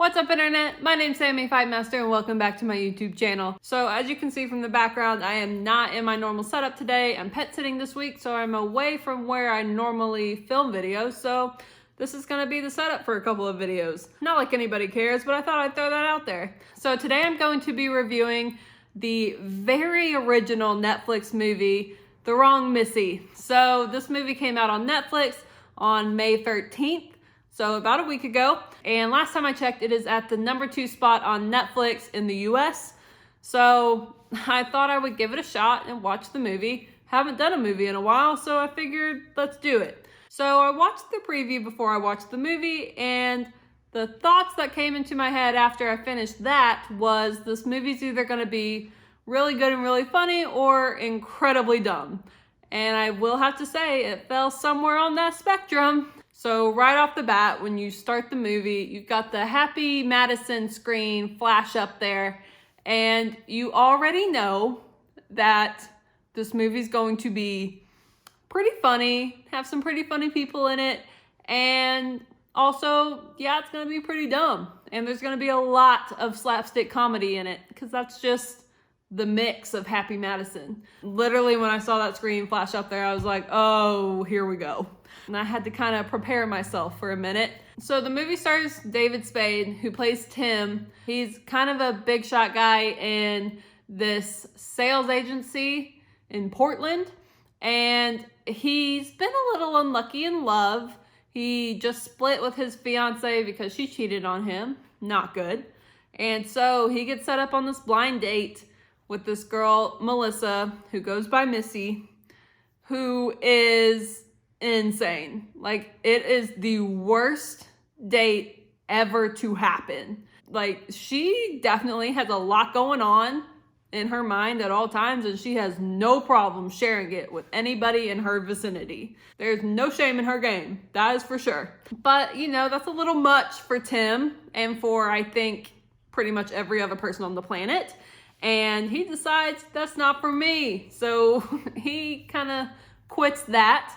What's up, internet? My name's Sammy Master and welcome back to my YouTube channel. So as you can see from the background, I am not in my normal setup today. I'm pet sitting this week, so I'm away from where I normally film videos. So this is gonna be the setup for a couple of videos. Not like anybody cares, but I thought I'd throw that out there. So today I'm going to be reviewing the very original Netflix movie, The Wrong Missy. So this movie came out on Netflix on May 13th. So about a week ago, and last time I checked, it is at the #2 spot on Netflix in the US. So I thought I would give it a shot and watch the movie. Haven't done a movie in a while, so I figured let's do it. So I watched the preview before I watched the movie, and the thoughts that came into my head after I finished that was this movie's either gonna be really good and really funny or incredibly dumb. And I will have to say it fell somewhere on that spectrum. So right off the bat, when you start the movie, you've got the Happy Madison screen flash up there, and you already know that this movie's going to be pretty funny, have some pretty funny people in it, and also, yeah, it's gonna be pretty dumb. And there's gonna be a lot of slapstick comedy in it, because that's just the mix of Happy Madison. Literally, when I saw that screen flash up there, I was like, oh, here we go. And I had to kind of prepare myself for a minute. So the movie stars David Spade, who plays Tim. He's kind of a big shot guy in this sales agency in Portland. And he's been a little unlucky in love. He just split with his fiance because she cheated on him. Not good. And so he gets set up on this blind date with this girl, Melissa, who goes by Missy, who is insane. Like, it is the worst date ever to happen. Like, she definitely has a lot going on in her mind at all times, and she has no problem sharing it with anybody in her vicinity. There's no shame in her game, that is for sure. But, you know, that's a little much for Tim and for, I think, pretty much every other person on the planet. And he decides that's not for me. So he kind of quits that.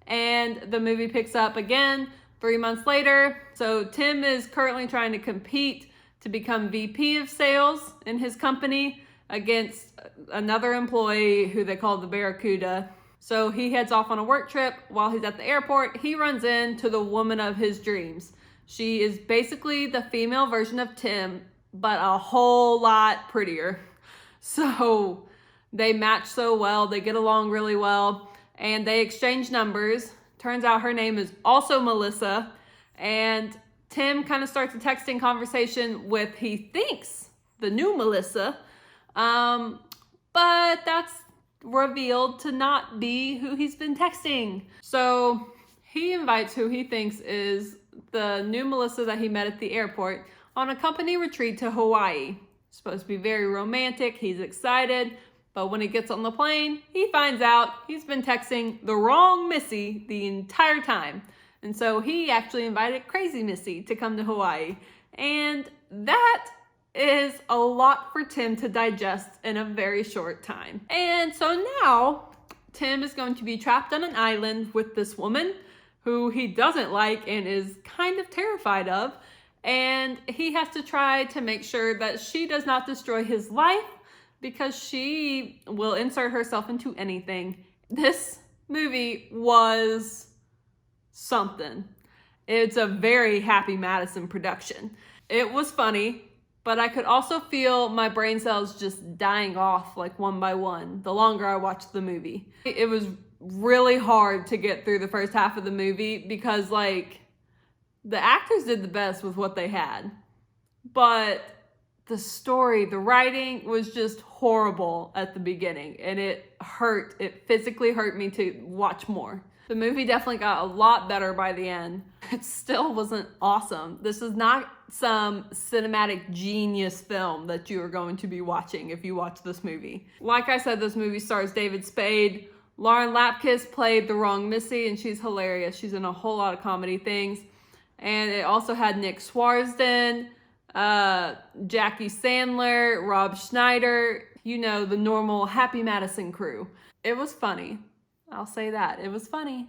And the movie picks up again 3 months later. So Tim is currently trying to compete to become VP of sales in his company against another employee who they call the Barracuda. So he heads off on a work trip. While he's at the airport, he runs into the woman of his dreams. She is basically the female version of Tim, but a whole lot prettier. So they match so well, they get along really well, and they exchange numbers. Turns out her name is also Melissa, and Tim kind of starts a texting conversation with, he thinks, the new Melissa, but that's revealed to not be who he's been texting. So he invites who he thinks is the new Melissa that he met at the airport on a company retreat to Hawaii. Supposed to be very romantic, he's excited, but when he gets on the plane, he finds out he's been texting the wrong Missy the entire time. And so he actually invited Crazy Missy to come to Hawaii. And that is a lot for Tim to digest in a very short time. And so now Tim is going to be trapped on an island with this woman who he doesn't like and is kind of terrified of. And he has to try to make sure that she does not destroy his life, because she will insert herself into anything. This movie was something. It's a very Happy Madison production. It was funny, but I could also feel my brain cells just dying off like one by one the longer I watched the movie. It was really hard to get through the first half of the movie because, like, the actors did the best with what they had, but the story, the writing was just horrible at the beginning, and it hurt. It physically hurt me to watch more. The movie definitely got a lot better by the end. It still wasn't awesome. This is not some cinematic genius film that you are going to be watching if you watch this movie. Like I said, this movie stars David Spade. Lauren Lapkus played the wrong Missy, and she's hilarious. She's in a whole lot of comedy things. And it also had Nick Swartzen, Jackie Sandler, Rob Schneider, you know, the normal Happy Madison crew. It was funny. I'll say that. It was funny.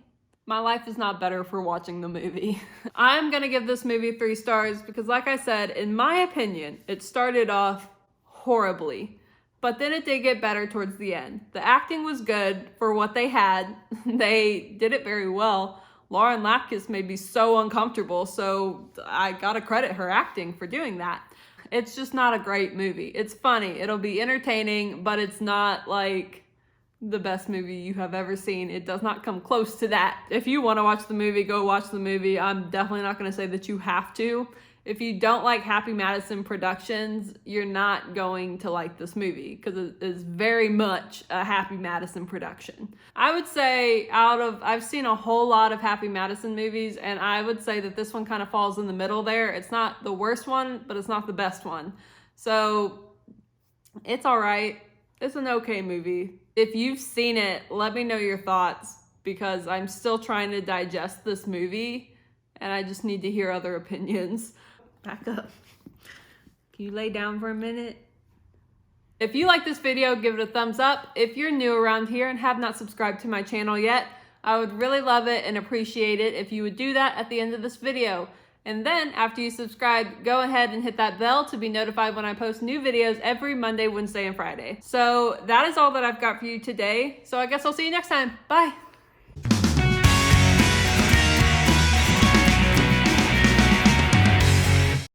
My life is not better for watching the movie. I'm gonna give this movie 3 stars because, like I said, in my opinion, it started off horribly, but then it did get better towards the end. The acting was good for what they had. They did it very well. Lauren Lapkus made me so uncomfortable, so I gotta credit her acting for doing that. It's just not a great movie. It's funny, it'll be entertaining, but it's not like the best movie you have ever seen. It does not come close to that. If you want to watch the movie, go watch the movie. I'm definitely not going to say that you have to. If you don't like Happy Madison Productions, you're not going to like this movie because it is very much a Happy Madison production. I would say I've seen a whole lot of Happy Madison movies, and I would say that this one kind of falls in the middle there. It's not the worst one, but it's not the best one. So it's all right. It's an okay movie. If you've seen it, let me know your thoughts because I'm still trying to digest this movie and I just need to hear other opinions. Back up. Can you lay down for a minute? If you like this video, give it a thumbs up. If you're new around here and have not subscribed to my channel yet, I would really love it and appreciate it if you would do that at the end of this video. And then after you subscribe, go ahead and hit that bell to be notified when I post new videos every Monday, Wednesday, and Friday. So that is all that I've got for you today. So I guess I'll see you next time. Bye.